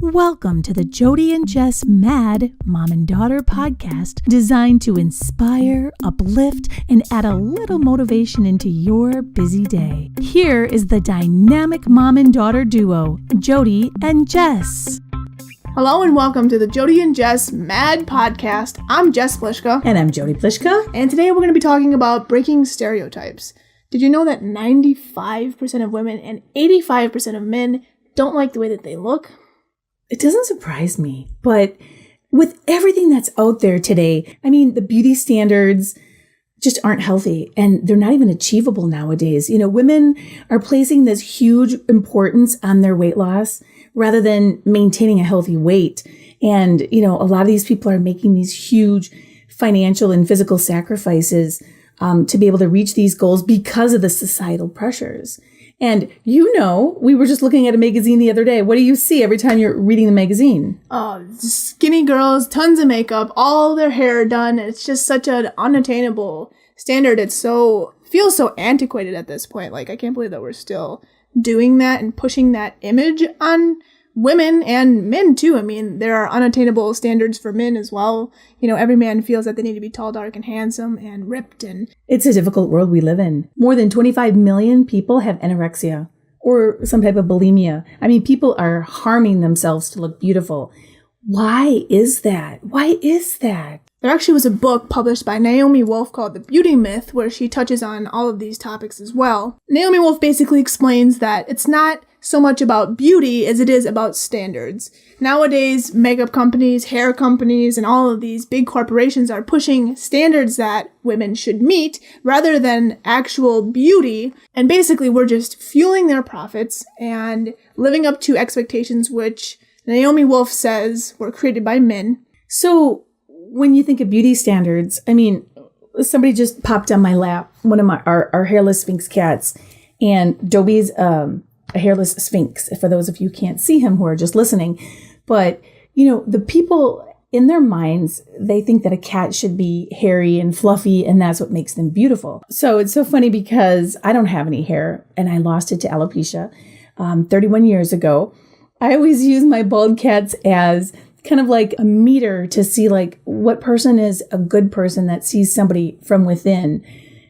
Welcome to the Jodi and Jess Mad Mom and Daughter podcast, designed to inspire, uplift, and add a little motivation into your busy day. Here is the dynamic mom and daughter duo, Jodi and Jess. Hello and welcome to the Jodi and Jess Mad podcast. I'm Jess Pliszka. And I'm Jodi Pliszka. And today we're going to be talking about breaking stereotypes. Did you know that 95% of women and 85% of men don't like the way that they look? It doesn't surprise me, but with everything that's out there today, I mean, the beauty standards just aren't healthy and they're not even achievable nowadays. You know, women are placing this huge importance on their weight loss rather than maintaining a healthy weight. And, you know, a lot of these people are making these huge financial and physical sacrifices to be able to reach these goals because of the societal pressures. And you know, we were just looking at a magazine the other day. What do you see every time you're reading the magazine? Skinny girls, tons of makeup, all their hair done. It's just such an unattainable standard. Feels so antiquated at this point. Like, I can't believe that we're still doing that and pushing that image on women and men too. I mean, there are unattainable standards for men as well. You know, every man feels that they need to be tall, dark, and handsome and ripped. And it's a difficult world we live in. More than 25 million people have anorexia or some type of bulimia. I mean, people are harming themselves to look beautiful. Why is that? Why is that? There actually was a book published by Naomi Wolf called The Beauty Myth, where she touches on all of these topics as well. Naomi Wolf basically explains that it's not so much about beauty as it is about standards. Nowadays, makeup companies, hair companies, and all of these big corporations are pushing standards that women should meet rather than actual beauty. And basically, we're just fueling their profits and living up to expectations which Naomi Wolf says were created by men. So when you think of beauty standards, I mean, somebody just popped on my lap, one of our hairless Sphynx cats, and Dobie's a hairless Sphynx, for those of you who can't see him who are just listening. But, you know, the people in their minds, they think that a cat should be hairy and fluffy, and that's what makes them beautiful. So it's so funny because I don't have any hair, and I lost it to alopecia 31 years ago. I always use my bald cats as kind of like a meter to see like what person is a good person that sees somebody from within.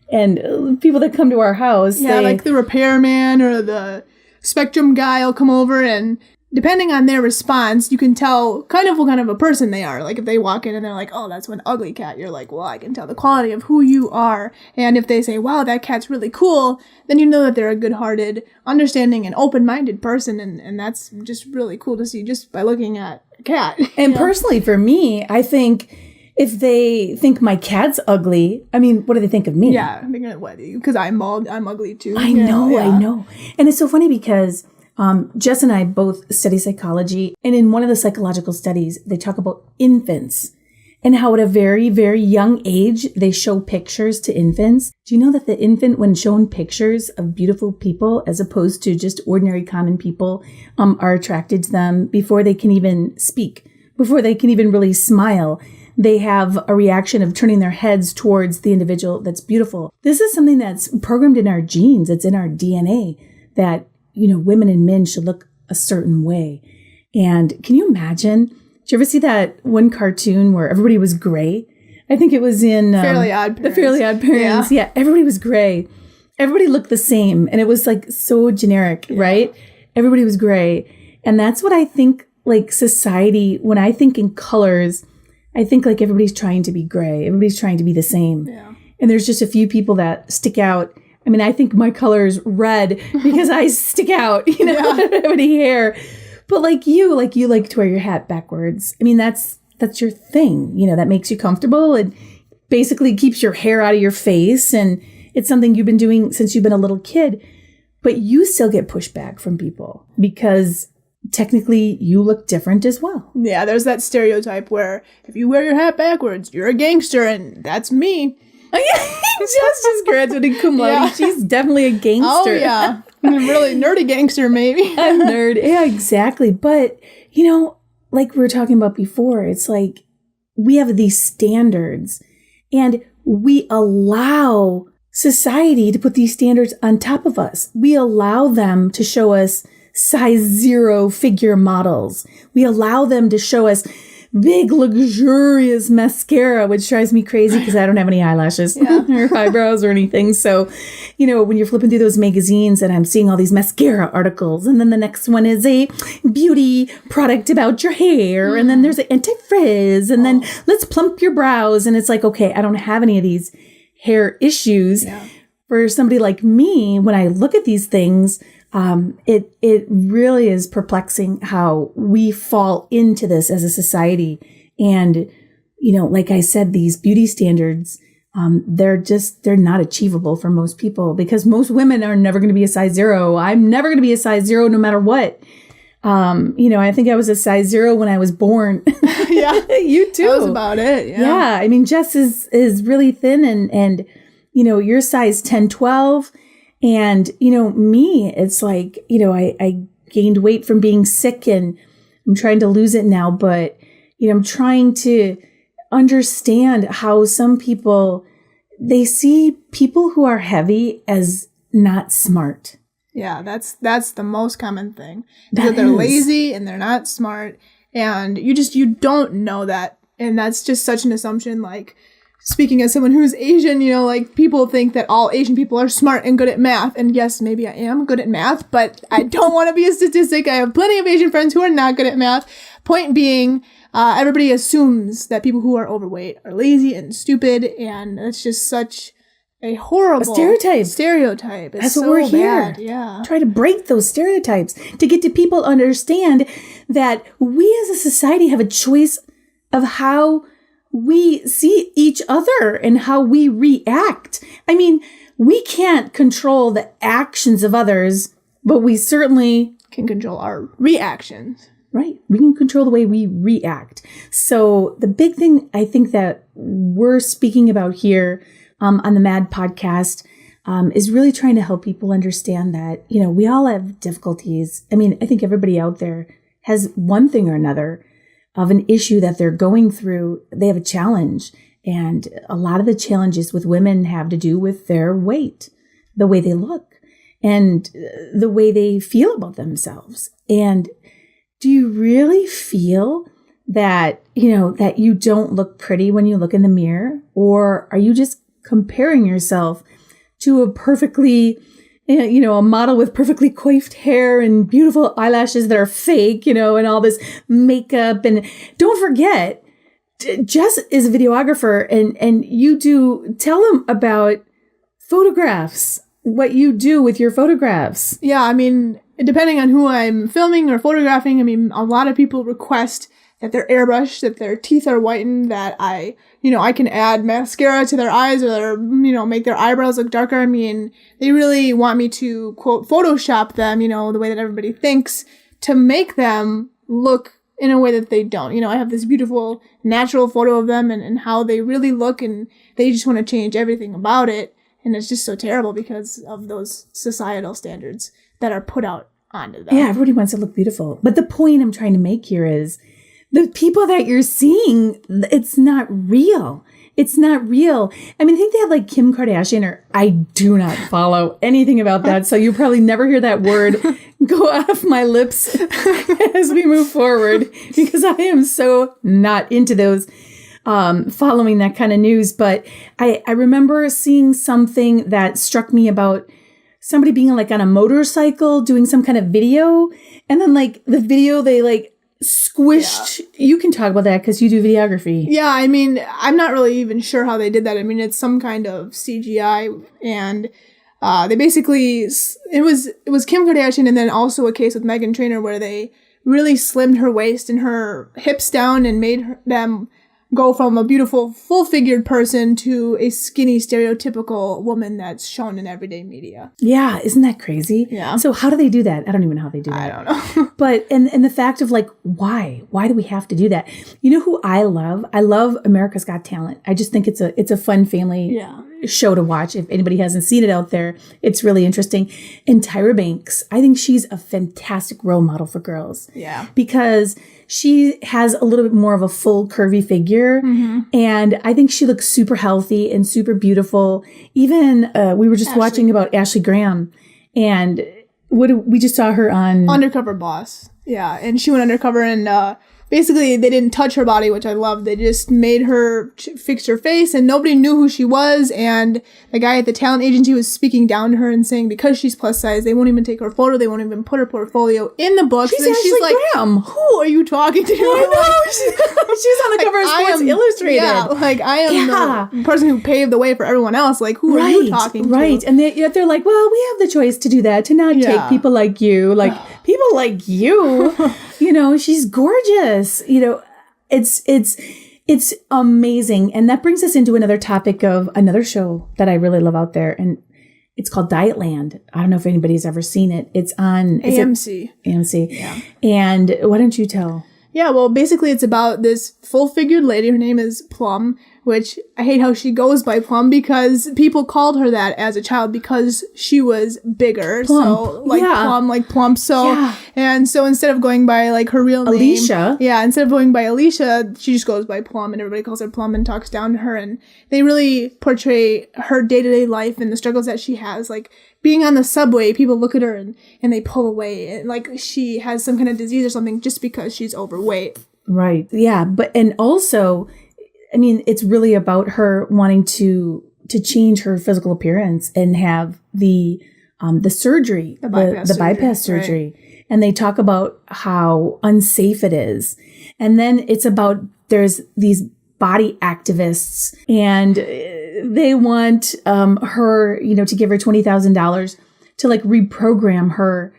And people that come to our house, like the repairman or the spectrum guy will come over, and depending on their response, you can tell kind of what kind of a person they are. Like if they walk in and they're like, oh, that's one ugly cat, you're like, well, I can tell the quality of who you are. And if they say, wow, that cat's really cool, then you know that they're a good-hearted, understanding, and open-minded person. And that's just really cool to see just by looking at a cat. And personally, for me, I think if they think my cat's ugly, I mean, what do they think of me? Yeah, I think what? Because I'm bald, I'm ugly too. I know. And it's so funny because Jess and I both study psychology. And in one of the psychological studies, they talk about infants and how at a very, very young age, they show pictures to infants. Do you know that the infant, when shown pictures of beautiful people, as opposed to just ordinary common people, are attracted to them before they can even speak, before they can even really smile? They have a reaction of turning their heads towards the individual that's beautiful. This is something that's programmed in our genes. It's in our DNA that, you know, women and men should look a certain way. And can you imagine? Did you ever see that one cartoon where everybody was gray? I think it was in Fairly Odd Parents. The Fairly Odd Parents. Yeah, everybody was gray. Everybody looked the same. And it was like so generic, right? Everybody was gray. And that's what I think, like society, when I think in colors, I think like everybody's trying to be gray. Everybody's trying to be the same. Yeah. And there's just a few people that stick out. I mean, I think my color is red because I stick out, you know, I don't have any hair. But like you like to wear your hat backwards. I mean, that's your thing, you know, that makes you comfortable. It basically keeps your hair out of your face. And it's something you've been doing since you've been a little kid. But you still get pushback from people because technically you look different as well. Yeah, there's that stereotype where if you wear your hat backwards, you're a gangster, and that's me. Jess just graduated cum laude. Yeah. She's definitely a gangster. Oh, yeah. I'm a really nerdy gangster, maybe. A nerd. Yeah, exactly. But, you know, like we were talking about before, it's like we have these standards and we allow society to put these standards on top of us. We allow them to show us size 0 figure models. We allow them to show us big, luxurious mascara, which drives me crazy because I don't have any eyelashes or eyebrows or anything. So, when you're flipping through those magazines and I'm seeing all these mascara articles, and then the next one is a beauty product about your hair, and then there's an anti-frizz, and then let's plump your brows. And it's like, okay, I don't have any of these hair issues. Yeah. For somebody like me, when I look at these things, it really is perplexing how we fall into this as a society. And, like I said, these beauty standards, they're not achievable for most people because most women are never going to be a size 0. I'm never going to be a size 0 no matter what. I think I was a size 0 when I was born. Yeah. You too. That was about it. Yeah. Yeah. I mean, Jess is really thin and, you're size 10, 12. And, me, it's like, I gained weight from being sick and I'm trying to lose it now. But, I'm trying to understand how some people, they see people who are heavy as not smart. Yeah, that's the most common thing. That they're lazy and they're not smart. And you don't know that. And that's just such an assumption. Like, speaking as someone who's Asian, people think that all Asian people are smart and good at math. And yes, maybe I am good at math, but I don't want to be a statistic. I have plenty of Asian friends who are not good at math. Point being, everybody assumes that people who are overweight are lazy and stupid. And it's just such a horrible stereotype. It's That's what we're here. Yeah. Try to break those stereotypes to get to people understand that we as a society have a choice of how we see each other and how we react. I mean, we can't control the actions of others, but we certainly can control our reactions. Right. We can control the way we react. So the big thing I think that we're speaking about here on the MAD podcast is really trying to help people understand that, we all have difficulties. I mean, I think everybody out there has one thing or another of an issue that they're going through. They have a challenge. And a lot of the challenges with women have to do with their weight, the way they look, and the way they feel about themselves. And do you really feel that, that you don't look pretty when you look in the mirror? Or are you just comparing yourself to a perfectly, a model with perfectly coiffed hair and beautiful eyelashes that are fake, and all this makeup? And don't forget, Jess is a videographer and you tell them about photographs, what you do with your photographs. Yeah, I mean, depending on who I'm filming or photographing, I mean, a lot of people request that they're airbrushed, that their teeth are whitened, that I can add mascara to their eyes or make their eyebrows look darker. I mean, they really want me to, quote, Photoshop them, the way that everybody thinks, to make them look in a way that they don't. I have this beautiful natural photo of them and how they really look, and they just want to change everything about it. And it's just so terrible because of those societal standards that are put out onto them. Yeah, everybody wants to look beautiful. But the point I'm trying to make here is the people that you're seeing, it's not real. It's not real. I mean, I think they have like Kim Kardashian, or I do not follow anything about that. So you probably never hear that word go off my lips as we move forward, because I am so not into those following that kind of news. But I remember seeing something that struck me about somebody being like on a motorcycle doing some kind of video. And then like the video, they like squished. Yeah. You can talk about that because you do videography. Yeah, I mean, I'm not really even sure how they did that. I mean, it's some kind of CGI, and they basically, it was Kim Kardashian, and then also a case with Meghan Trainor where they really slimmed her waist and her hips down and made them go from a beautiful, full-figured person to a skinny, stereotypical woman that's shown in everyday media. Yeah, isn't that crazy? Yeah. So how do they do that? I don't even know how they do that. I don't know. But, and the fact of like, why? Why do we have to do that? You know who I love? I love America's Got Talent. I just think it's a fun family show to watch. If anybody hasn't seen it out there, it's really interesting. And Tyra Banks, I think she's a fantastic role model for girls. Yeah. Because she has a little bit more of a full curvy figure. Mm-hmm. And I think she looks super healthy and super beautiful. Even we were just watching about Ashley Graham, and we just saw her on Undercover Boss. Yeah, and she went undercover and basically they didn't touch her body, which I love. They just made her fix her face and nobody knew who she was. And the guy at the talent agency was speaking down to her and saying because she's plus size, they won't even take her photo. They won't even put her portfolio in the book. She's so she's like, Graham. who are you talking to? I know. She's on the cover of Sports Illustrated. Yeah, like I am the person who paved the way for everyone else. Like who are you talking to? Right. And yet they're like, well, we have the choice to do that, to not take people like you, like people like you. You know, she's gorgeous. You know, it's amazing. And that brings us into another topic of another show that I really love out there. And it's called Dietland. I don't know if anybody's ever seen it. It's on AMC. AMC. Yeah. And why don't you tell? Yeah, well, basically it's about this full-figured lady. Her name is Plum, which I hate how she goes by Plum because people called her that as a child because she was bigger. Plump. So, like Plum, like plump. So, and so instead of going by like her real name. Alicia. Yeah, instead of going by Alicia, she just goes by Plum and everybody calls her Plum and talks down to her. And they really portray her day-to-day life and the struggles that she has. Like, being on the subway, people look at her and they pull away. And like she has some kind of disease or something just because she's overweight. Right. Yeah. But, and also, I mean, it's really about her wanting to change her physical appearance and have the surgery, the bypass surgery. Right. And they talk about how unsafe it is. And then it's about, there's these body activists and they want her, you know, to give her $20,000 to like reprogram her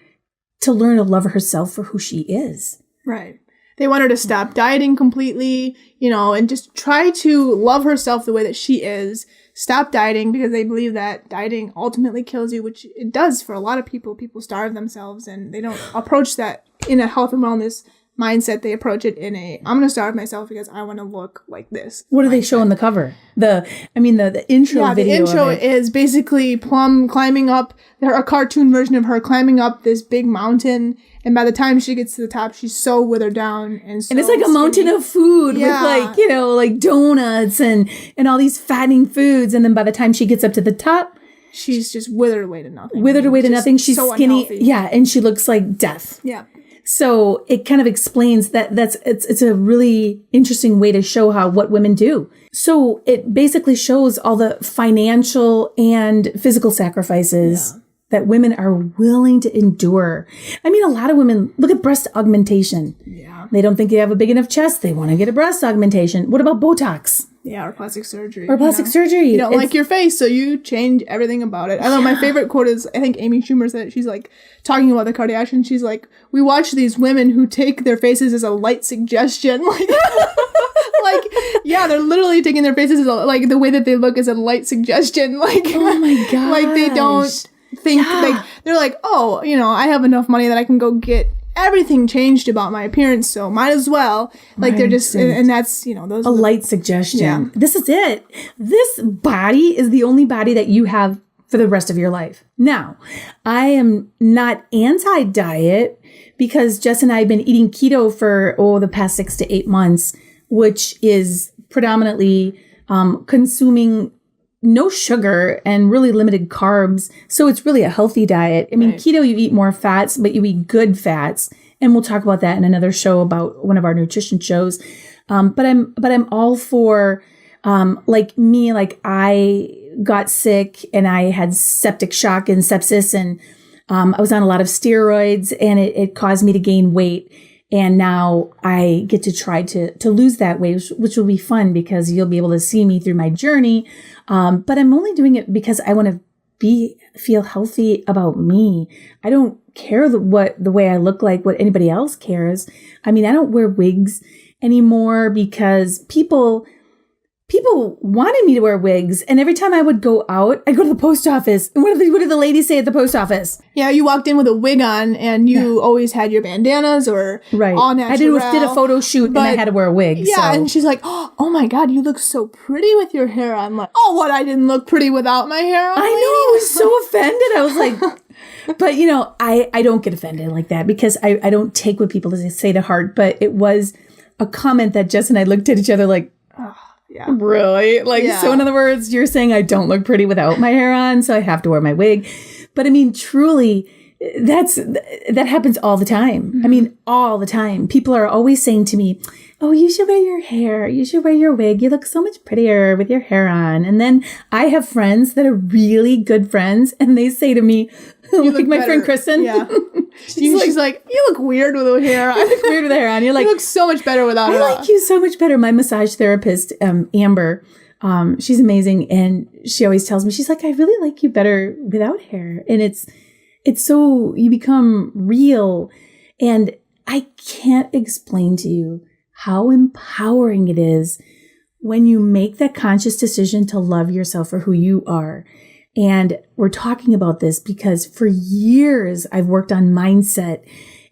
to learn to love herself for who she is. Right. They want her to stop dieting completely, you know, and just try to love herself the way that she is. Stop dieting because they believe that dieting ultimately kills you, which it does for a lot of people. People starve themselves and they don't approach that in a health and wellness mindset. They approach it in I'm going to starve myself because I want to look like this. What do they show on the cover? The intro video. The intro is basically Plum climbing up, a cartoon version of her climbing up this big mountain. And by the time she gets to the top, she's so withered down and so and it's like a mountain of food with like, you know, like donuts and all these fattening foods. And then by the time she gets up to the top, she's just withered away to nothing. She's so skinny. Unhealthy. Yeah. And she looks like death. Yeah. So it kind of explains that it's a really interesting way to show what women do. So it basically shows all the financial and physical sacrifices that women are willing to endure. I mean, a lot of women look at breast augmentation. Yeah. They don't think they have a big enough chest. They want to get a breast augmentation. What about Botox? Yeah, or plastic surgery. Surgery. You don't like your face, so you change everything about it. I know my favorite quote is, I think Amy Schumer said it. She's like, talking about the Kardashians, she's like, we watch these women who take their faces as a light suggestion. Like, yeah, they're literally taking their faces as like the way that they look is a light suggestion. Like, oh my god, like they don't think like they're like, oh, you know, I have enough money that I can go get everything changed about my appearance, so might as well. Like they're just, and that's, you know, those a light suggestion. Yeah. This is it. This body is the only body that you have for the rest of your life. Now, I am not anti-diet because Jess and I have been eating keto for the past 6 to 8 months, which is predominantly consuming no sugar and really limited carbs. So it's really a healthy diet. I mean, keto, you eat more fats, but you eat good fats. And we'll talk about that in another show about one of our nutrition shows. But I'm all for, like I got sick and I had septic shock and sepsis and, I was on a lot of steroids and it caused me to gain weight. And now I get to try to lose that weight, which will be fun because you'll be able to see me through my journey. But I'm only doing it because I want to feel healthy about me. I don't care the way I look like, what anybody else cares. I mean, I don't wear wigs anymore because people wanted me to wear wigs. And every time I would go out, I go to the post office. And what did the ladies say at the post office? Yeah, you walked in with a wig on and you always had your bandanas or all natural. I did a photo shoot and I had to wear a wig. Yeah, and she's like, oh my God, you look so pretty with your hair on. I'm like, oh, what? I didn't look pretty without my hair on? I know. I was so offended. I was like, but you know, I don't get offended like that because I don't take what people say to heart. But it was a comment that Jess and I looked at each other like, yeah. Really? So in other words, you're saying I don't look pretty without my hair on, so I have to wear my wig. But I mean, truly, that happens all the time. I mean, all the time. People are always saying to me, oh, you should wear your hair. You should wear your wig. You look so much prettier with your hair on. And then I have friends that are really good friends, and they say to me, like my friend Kristen. Yeah. She's like, you look weird with the hair on. I look weird with the hair on. You're like, you look so much better without it I like you so much better. My massage therapist, Amber, she's amazing. And she always tells me, she's like, I really like you better without hair. And it's so, you become real. And I can't explain to you how empowering it is when you make that conscious decision to love yourself for who you are. And we're talking about this because for years I've worked on mindset.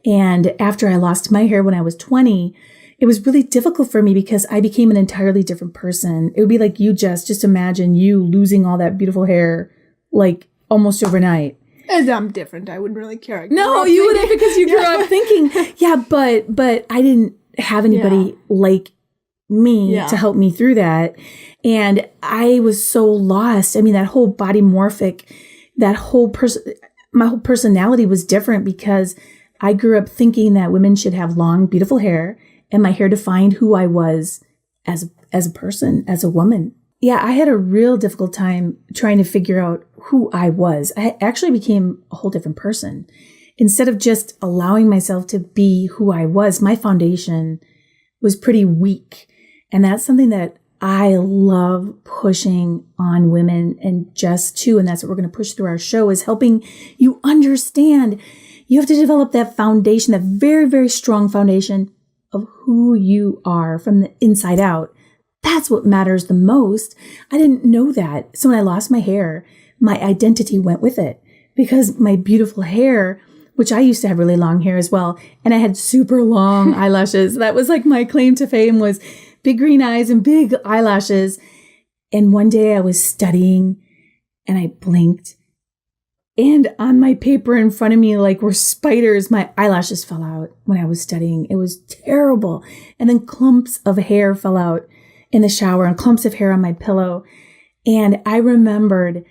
And after I lost my hair when I was 20, it was really difficult for me because I became an entirely different person. It would be like you, Jess. Just imagine you losing all that beautiful hair, like almost overnight. And I'm different. I wouldn't really care. No, you wouldn't, because you grew up thinking, yeah, but I didn't have anybody like me to help me through that. And I was so lost. I mean, that whole body morphic, that whole my whole personality was different because I grew up thinking that women should have long, beautiful hair, and my hair defined who I was as a person, as a woman. Yeah, I had a real difficult time trying to figure out who I was. I actually became a whole different person. Instead of just allowing myself to be who I was, my foundation was pretty weak. And that's something that I love pushing on women, and Jess too. And that's what we're going to push through our show, is helping you understand you have to develop that foundation, that very, very strong foundation of who you are from the inside out. That's what matters the most. I didn't know that. So when I lost my hair, my identity went with it, because my beautiful hair, which I used to have really long hair as well, and I had super long eyelashes. That was like my claim to fame, was big green eyes and big eyelashes. And one day I was studying and I blinked, and on my paper in front of me, like were spiders. My eyelashes fell out when I was studying. It was terrible. And then clumps of hair fell out in the shower, and clumps of hair on my pillow. And I remembered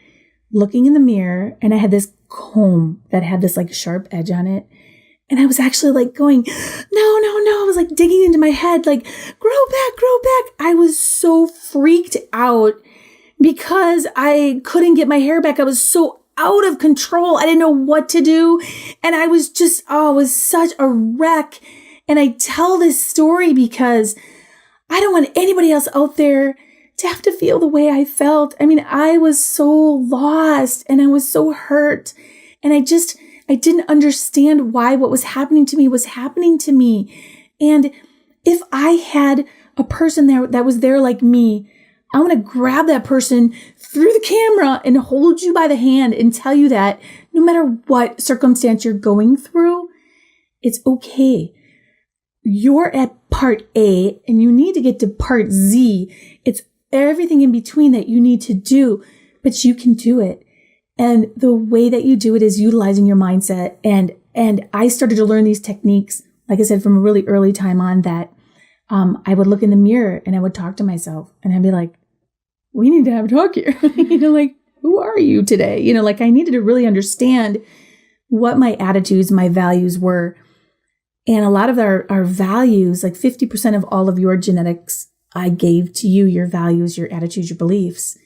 looking in the mirror, and I had this comb that had this like sharp edge on it. And I was actually like going, no. I was like digging into my head, like, grow back. I was so freaked out because I couldn't get my hair back. I was so out of control. I didn't know what to do. And I was just, it was such a wreck. And I tell this story because I don't want anybody else out there to have to feel the way I felt. I mean, I was so lost and I was so hurt. And I didn't understand why what was happening to me was happening to me. And if I had a person there that was there like me, I want to grab that person through the camera and hold you by the hand and tell you that no matter what circumstance you're going through, it's okay. You're at part A and you need to get to part Z. It's everything in between that you need to do, but you can do it. And the way that you do it is utilizing your mindset. And I started to learn these techniques, like I said, from a really early time on, that I would look in the mirror and I would talk to myself and I'd be like, we need to have a talk here. Like, who are you today? Like I needed to really understand what my attitudes, my values were. And a lot of our values, like 50% of all of your genetics, I gave to you, your values, your attitudes, your beliefs.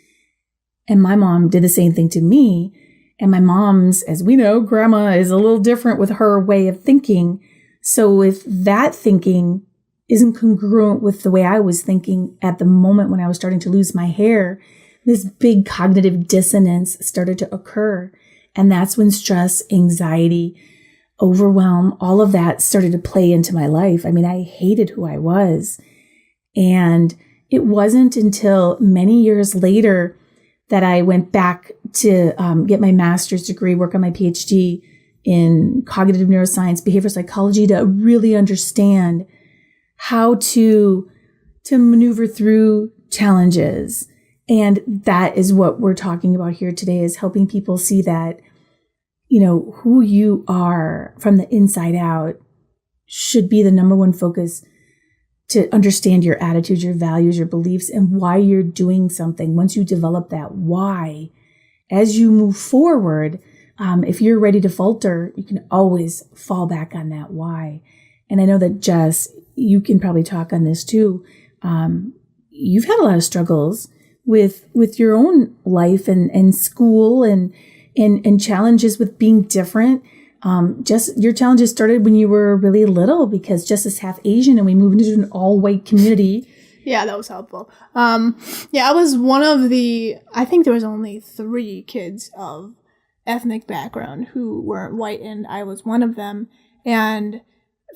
And my mom did the same thing to me. And my mom's, as we know, grandma is a little different with her way of thinking. So if that thinking isn't congruent with the way I was thinking at the moment when I was starting to lose my hair, this big cognitive dissonance started to occur. And that's when stress, anxiety, overwhelm, all of that started to play into my life. I mean, I hated who I was. And it wasn't until many years later that I went back to get my master's degree, work on my PhD in cognitive neuroscience, behavioral psychology, to really understand how to maneuver through challenges. And that is what we're talking about here today, is helping people see that, who you are from the inside out should be the number one focus, to understand your attitudes, your values, your beliefs, and why you're doing something. Once you develop that why, as you move forward, if you're ready to falter, you can always fall back on that why. And I know that, Jess, you can probably talk on this too. You've had a lot of struggles with your own life and school and challenges with being different. Just your challenges started when you were really little, because Jess is half Asian and we moved into an all white community. Yeah, that was helpful. I was one of I think there was only 3 kids of ethnic background who weren't white, and I was one of them. And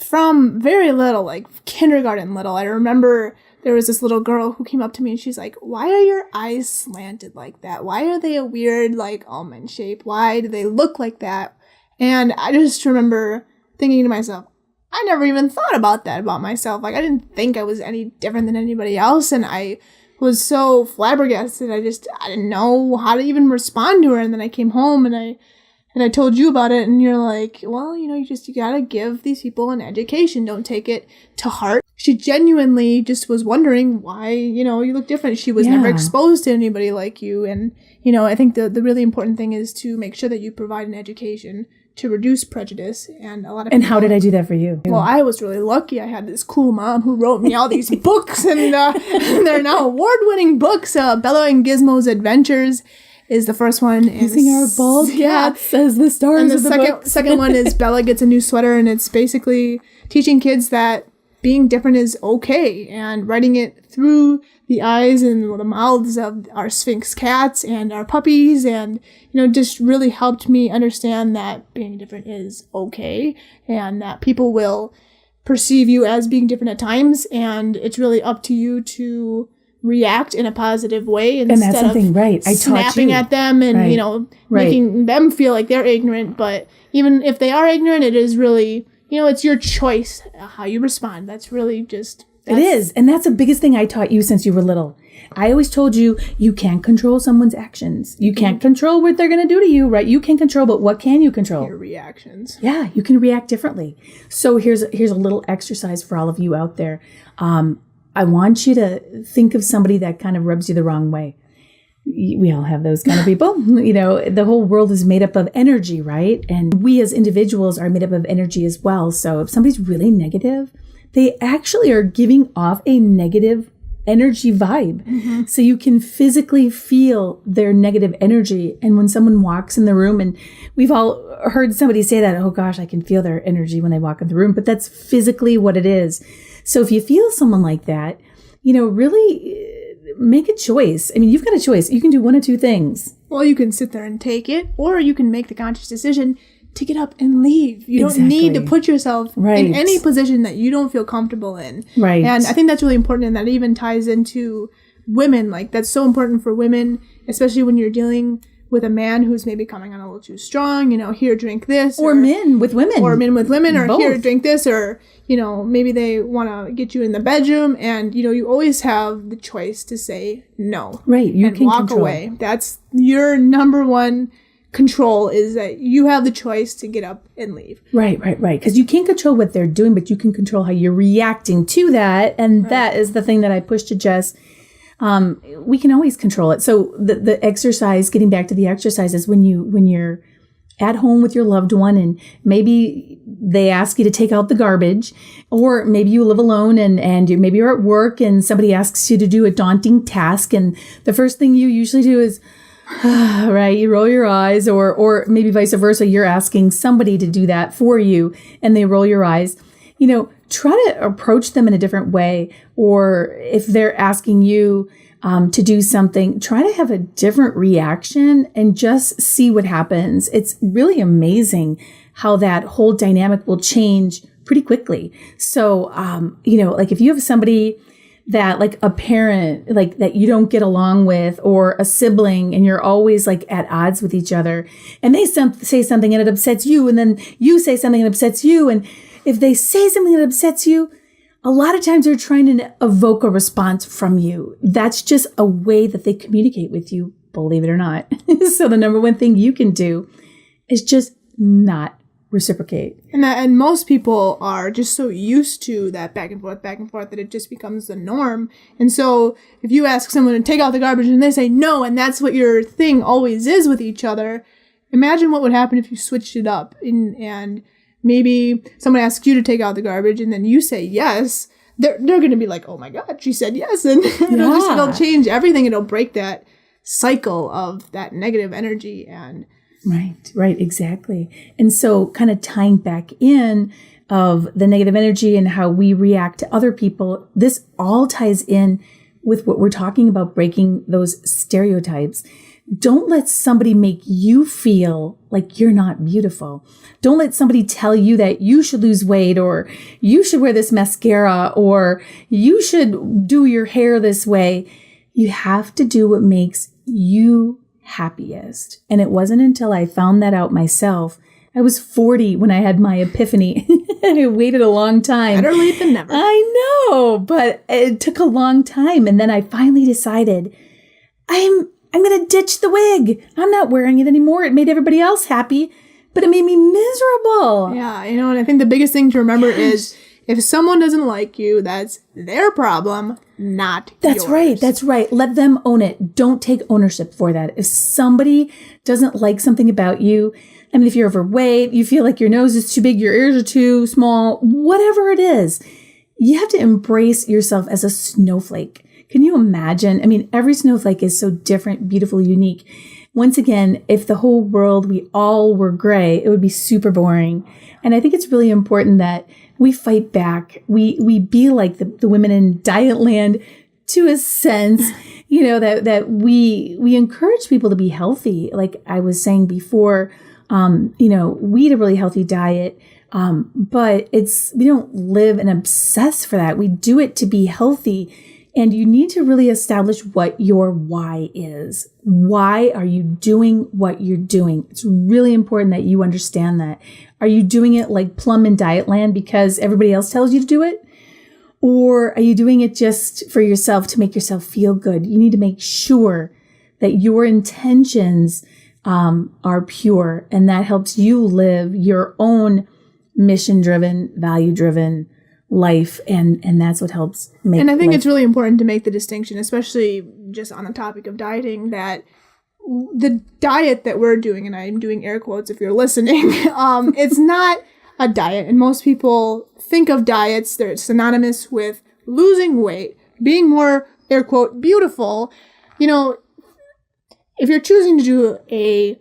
from very little, like kindergarten little, I remember there was this little girl who came up to me and she's like, "Why are your eyes slanted like that? Why are they a weird, like, almond shape? Why do they look like that?" And I just remember thinking to myself, I never even thought about that about myself. Like, I didn't think I was any different than anybody else. And I was so flabbergasted. I didn't know how to even respond to her. And then I came home and I told you about it. And you're like, well, you gotta give these people an education. Don't take it to heart. She genuinely just was wondering why, you look different. She was never exposed to anybody like you. And, I think the really important thing is to make sure that you provide an education to reduce prejudice. And a lot of And how did I do that for you? Well, I was really lucky. I had this cool mom who wrote me all these books, and they're now award-winning books. Bella and Gizmo's Adventures is the first one. Using our bald cats as the stars and of the book. second one is Bella Gets a New Sweater, and it's basically teaching kids that being different is okay, and writing it through the eyes and the mouths of our Sphinx cats and our puppies, and just really helped me understand that being different is okay, and that people will perceive you as being different at times, and it's really up to you to react in a positive way instead and that's something, of right. I snapping at them and making them feel like they're ignorant. But even if they are ignorant, it is really it's your choice how you respond. That's really just... It is. And that's the biggest thing I taught you since you were little. I always told you, you can't control someone's actions. You can't control what they're going to do to you, right? You can control, but what can you control? Your reactions. Yeah, you can react differently. So here's a little exercise for all of you out there. I want you to think of somebody that kind of rubs you the wrong way. We all have those kind of people. The whole world is made up of energy, right? And we as individuals are made up of energy as well. So if somebody's really negative, they actually are giving off a negative energy vibe. Mm-hmm. So you can physically feel their negative energy. And when someone walks in the room, and we've all heard somebody say that, oh gosh, I can feel their energy when they walk in the room, but that's physically what it is. So if you feel someone like that, really make a choice. I mean, you've got a choice. You can do one of two things. Well, you can sit there and take it, or you can make the conscious decision to get up and leave. You don't need to put yourself in any position that you don't feel comfortable in. Right. And I think that's really important, and that even ties into women. Like, that's so important for women, especially when you're dealing with a man who's maybe coming on a little too strong, here, drink this. Or men with women. Or men with women, or both. Here, drink this, or, maybe they want to get you in the bedroom, and, you always have the choice to say no. Right. You and can walk control. away. That's your number one control, is that you have the choice to get up and leave. Right. Because you can't control what they're doing, but you can control how you're reacting to that. And that is the thing that I push to Jess. We can always control it. So the exercise, getting back to the exercise, is when you're at home with your loved one, and maybe they ask you to take out the garbage, or maybe you live alone and maybe you're at work and somebody asks you to do a daunting task, and the first thing you usually do is, right, you roll your eyes, or maybe vice versa, you're asking somebody to do that for you and they roll your eyes. Try to approach them in a different way. Or if they're asking you to do something, try to have a different reaction and just see what happens. It's really amazing how that whole dynamic will change pretty quickly. So, like if you have somebody that, like a parent, like that you don't get along with, or a sibling, and you're always like at odds with each other, and they say something and it upsets you, and then you say something and it upsets you, and if they say something that upsets you, a lot of times they're trying to evoke a response from you. That's just a way that they communicate with you, believe it or not. So the number one thing you can do is just not reciprocate. And most people are just so used to that back and forth, that it just becomes the norm. And so if you ask someone to take out the garbage and they say no, and that's what your thing always is with each other, imagine what would happen if you switched it up and maybe someone asks you to take out the garbage and then you say yes. They're going to be like, oh my God, she said yes. And it'll change everything. It'll break that cycle of that negative energy. And Right, exactly. And so kind of tying back in of the negative energy and how we react to other people, this all ties in with what we're talking about, breaking those stereotypes. Don't let somebody make you feel like you're not beautiful. Don't let somebody tell you that you should lose weight, or you should wear this mascara, or you should do your hair this way. You have to do what makes you happiest. And it wasn't until I found that out myself. I was 40 when I had my epiphany. I waited a long time. Better late than never. I know, but it took a long time. And then I finally decided I'm going to ditch the wig. I'm not wearing it anymore. It made everybody else happy, but it made me miserable. Yeah, and I think the biggest thing to remember is if someone doesn't like you, that's their problem, not yours. That's right. Let them own it. Don't take ownership for that. If somebody doesn't like something about you, I mean, if you're overweight, you feel like your nose is too big, your ears are too small, whatever it is, you have to embrace yourself as a snowflake. Can you imagine? I mean, every snowflake is so different, beautiful, unique. Once again, if the whole world, we all were gray, it would be super boring. And I think it's really important that we fight back. We be like the women in Dietland to a sense, that we encourage people to be healthy. Like I was saying before, we eat a really healthy diet. But we don't live and obsess for that. We do it to be healthy. And you need to really establish what your why is. Why are you doing what you're doing? It's really important that you understand that. Are you doing it like Plum in Dietland because everybody else tells you to do it? Or are you doing it just for yourself to make yourself feel good? You need to make sure that your intentions are pure, and that helps you live your own mission-driven, value-driven life, and that's what helps make. And I think life. It's really important to make the distinction, especially just on the topic of dieting, that the diet that we're doing, and I'm doing air quotes if you're listening, it's not a diet. And most people think of diets, they're synonymous with losing weight, being more, air quote, beautiful. If you're choosing to do a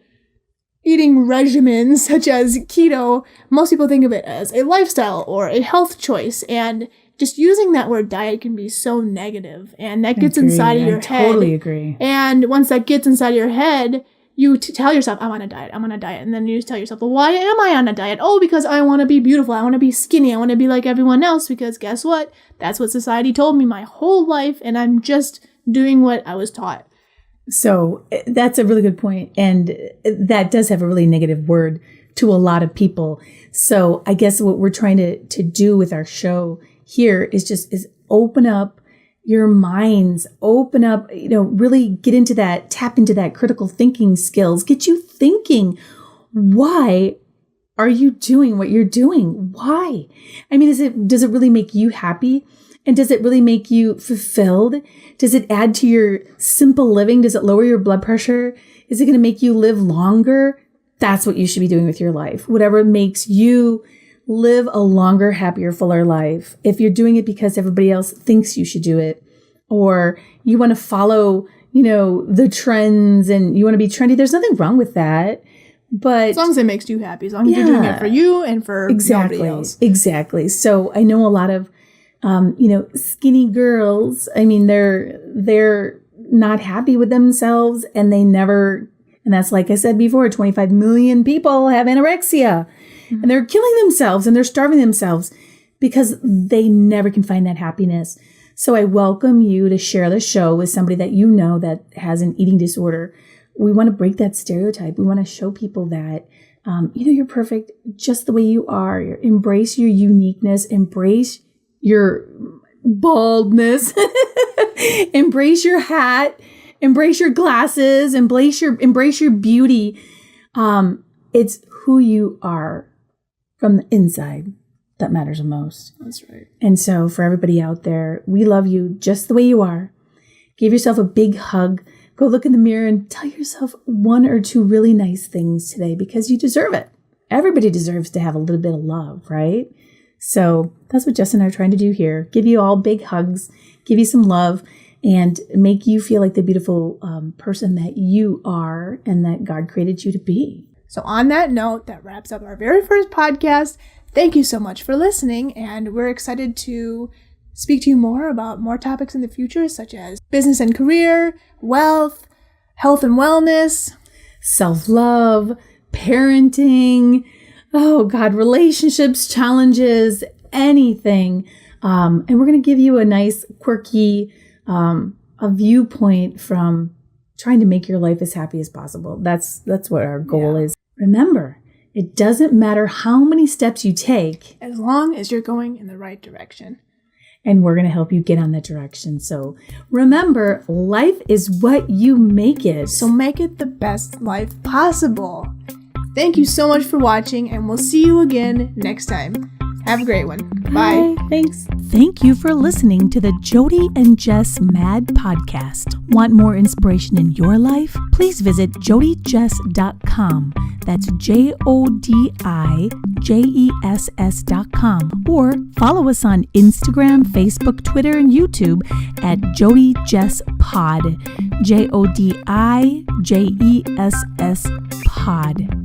eating regimen such as keto, most people think of it as a lifestyle or a health choice. And just using that word diet can be so negative, and that gets inside of your head. I totally agree. And once that gets inside your head, you tell yourself, I'm on a diet. And then you just tell yourself, well, why am I on a diet? Oh, because I want to be beautiful. I want to be skinny. I want to be like everyone else, because guess what? That's what society told me my whole life, and I'm just doing what I was taught. So that's a really good point. And that does have a really negative word to a lot of people. So I guess what we're trying to do with our show here is open up your minds, open up, really get into that, tap into that critical thinking skills, get you thinking, why are you doing what you're doing? Why? I mean, does it really make you happy? And does it really make you fulfilled? Does it add to your simple living? Does it lower your blood pressure? Is it going to make you live longer? That's what you should be doing with your life. Whatever makes you live a longer, happier, fuller life. If you're doing it because everybody else thinks you should do it, or you want to follow, the trends and you want to be trendy, there's nothing wrong with that. But as long as it makes you happy, as long as you're doing it for you and for nobody else. Exactly. So I know a lot of skinny girls, I mean, they're not happy with themselves, and that's like I said before, 25 million people have anorexia, and they're killing themselves and they're starving themselves because they never can find that happiness. So I welcome you to share the show with somebody that you know that has an eating disorder. We want to break that stereotype. We want to show people that, you're perfect just the way you are. Embrace your uniqueness, embrace your baldness, embrace your hat, embrace your glasses, embrace your beauty. It's who you are from the inside that matters the most. That's right. And so for everybody out there, we love you just the way you are. Give yourself a big hug. Go look in the mirror and tell yourself one or two really nice things today because you deserve it. Everybody deserves to have a little bit of love, right? So that's what Jess and I are trying to do here. Give you all big hugs, give you some love, and make you feel like the beautiful person that you are and that God created you to be. So on that note, that wraps up our very first podcast. Thank you so much for listening, and we're excited to speak to you more about more topics in the future, such as business and career, wealth, health and wellness, self-love, parenting, relationships, challenges, anything. And we're going to give you a nice, quirky a viewpoint from trying to make your life as happy as possible. That's what our goal is. Remember, it doesn't matter how many steps you take, as long as you're going in the right direction. And we're going to help you get on that direction. So remember, life is what you make it. So make it the best life possible. Thank you so much for watching, and we'll see you again next time. Have a great one. Bye. Thanks. Thank you for listening to the Jodi and Jess Mad Podcast. Want more inspiration in your life? Please visit jodijess.com. That's JODIJESS.com. Or follow us on Instagram, Facebook, Twitter, and YouTube at Jodi Jess Pod. JODIJESS Pod.